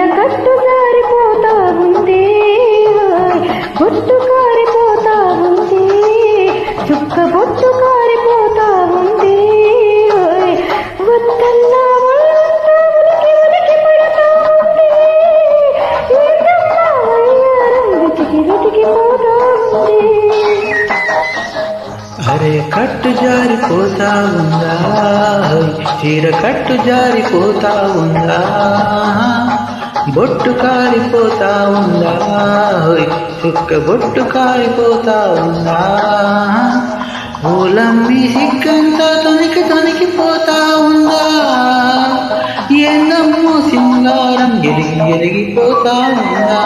చీర కట్టు జారిపోతా ఉంది, బొట్టు కారిపోతా ఉంది, చుక్క బొట్టు కారిపోతా ఉంది. వద్దన్నా ఉనికి ఉనికి పడతా ఉంది, ఏందమ్మా వయ్యారం వెతికి వెతికిపోతా ఉంది. అరే కట్టు జారిపోతా ఉందా, చీర కట్టు జారిపోతా ఉందా, బొట్టు కారిపోతా ఉందా, చుక్క బొట్టు కారిపోతా ఉందా. ఊలమ్మి సిగ్గంతా తొనికి తొనికిపోతా ఉందా, ఏందమ్మో సింగారం ఎరిగి ఎరిగిపోతా ఉందా.